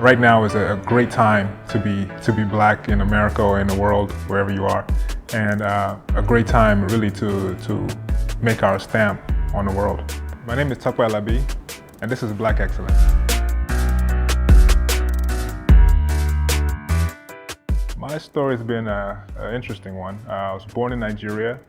Right now is a great time to be black in America or in the world, wherever you are, and a great time really to make our stamp on the world. My name is Tope Alabi, and this is Black Excellence. My story's been an interesting one. I was born in Nigeria,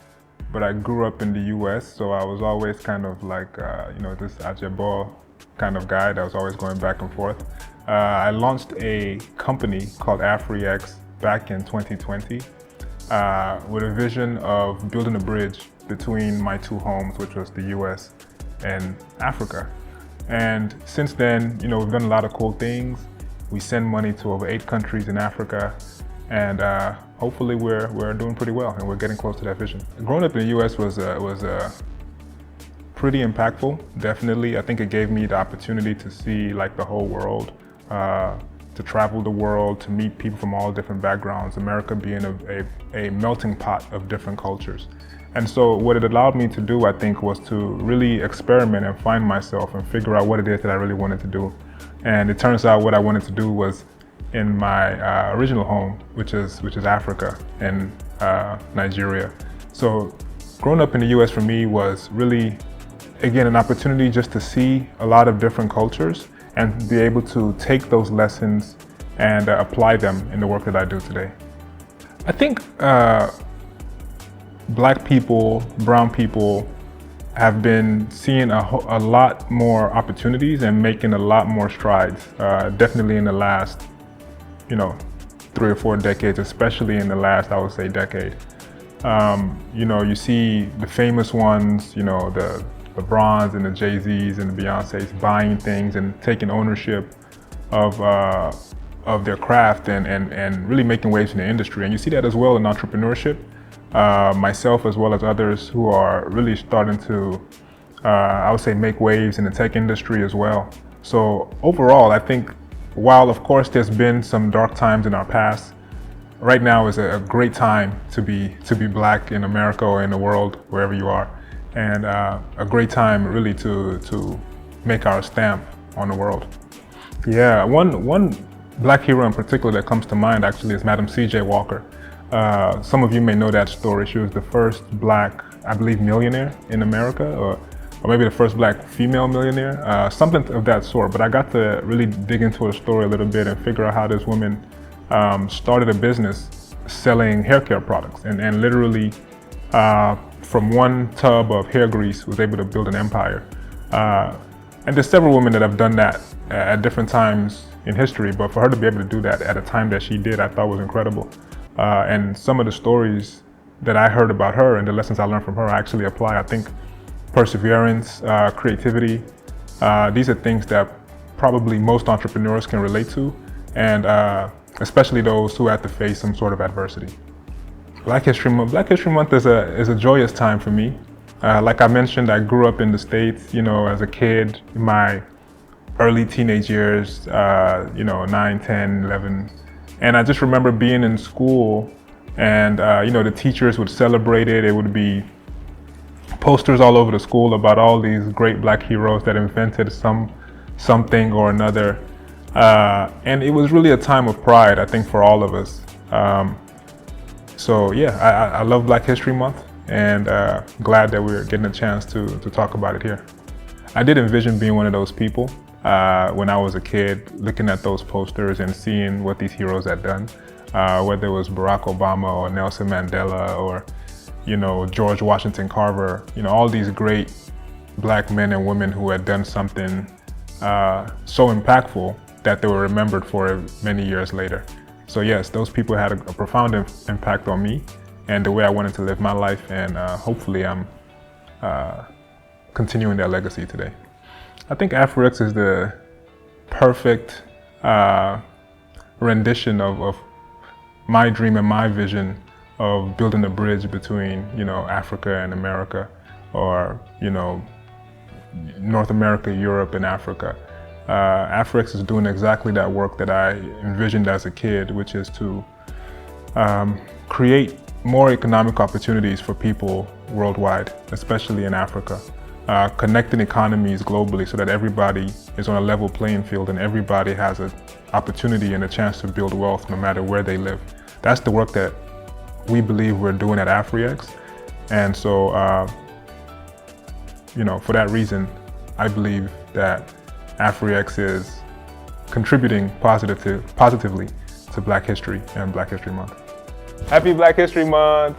but I grew up in the US, so I was always kind of like, this Ajebo kind of guy that was always going back and forth. I launched a company called Afriex back in 2020 with a vision of building a bridge between my two homes, which was the US and Africa. And since then, we've done a lot of cool things. We send money to over 8 countries in Africa, and hopefully we're doing pretty well, and we're getting close to that vision. Growing up in the US was pretty impactful, definitely. I think it gave me the opportunity to see like the whole world, to travel the world, to meet people from all different backgrounds, America being a melting pot of different cultures. And so what it allowed me to do, I think, was to really experiment and find myself and figure out what it is that I really wanted to do. And it turns out what I wanted to do was in my original home, which is Africa and Nigeria. So growing up in the US for me was really, again, an opportunity just to see a lot of different cultures and be able to take those lessons and apply them in the work that I do today. I think Black people, brown people have been seeing a lot more opportunities and making a lot more strides, definitely in the last 3 or 4 decades, especially in the last, I would say, decade. You see the famous ones, the LeBrons and the Jay-Z's and the Beyoncé's buying things and taking ownership of their craft and really making waves in the industry. And you see that as well in entrepreneurship. Myself as well as others who are really starting to, I would say, make waves in the tech industry as well. So overall, I think while of course there's been some dark times in our past, right now is a great time to be black in America or in the world, wherever you are, and a great time really to make our stamp on the world. Yeah, one black hero in particular that comes to mind actually is Madam C.J. Walker. Some of you may know that story. She was the first black, I believe, millionaire in America, or maybe the first black female millionaire, something of that sort. But I got to really dig into her story a little bit and figure out how this woman started a business selling hair care products, and literally from one tub of hair grease was able to build an empire. And there's several women that have done that at different times in history, but for her to be able to do that at a time that she did, I thought was incredible. And some of the stories that I heard about her and the lessons I learned from her, I actually apply. I think perseverance, creativity, these are things that probably most entrepreneurs can relate to, and especially those who have to face some sort of adversity. Black History Month is a joyous time for me. Like I mentioned, I grew up in the States, as a kid, in my early teenage years, 9, 10, 11. And I just remember being in school and, the teachers would celebrate it. It would be posters all over the school about all these great black heroes that invented something or another. And it was really a time of pride, I think, for all of us. So yeah, I love Black History Month, and glad that we're getting a chance to talk about it here. I did envision being one of those people when I was a kid, looking at those posters and seeing what these heroes had done, whether it was Barack Obama or Nelson Mandela or, George Washington Carver, all these great black men and women who had done something so impactful that they were remembered for many years later. So yes, those people had a profound impact on me and the way I wanted to live my life, and hopefully I'm continuing their legacy today. I think Afrix is the perfect rendition of my dream and my vision of building a bridge between, Africa and America, or, North America, Europe, and Africa. Afrix is doing exactly that work that I envisioned as a kid, which is to create more economic opportunities for people worldwide, especially in Africa. Connecting economies globally so that everybody is on a level playing field and everybody has a opportunity and a chance to build wealth no matter where they live. That's the work that we believe we're doing at Afriex. And so, for that reason, I believe that Afriex is contributing positively to Black History and Black History Month. Happy Black History Month!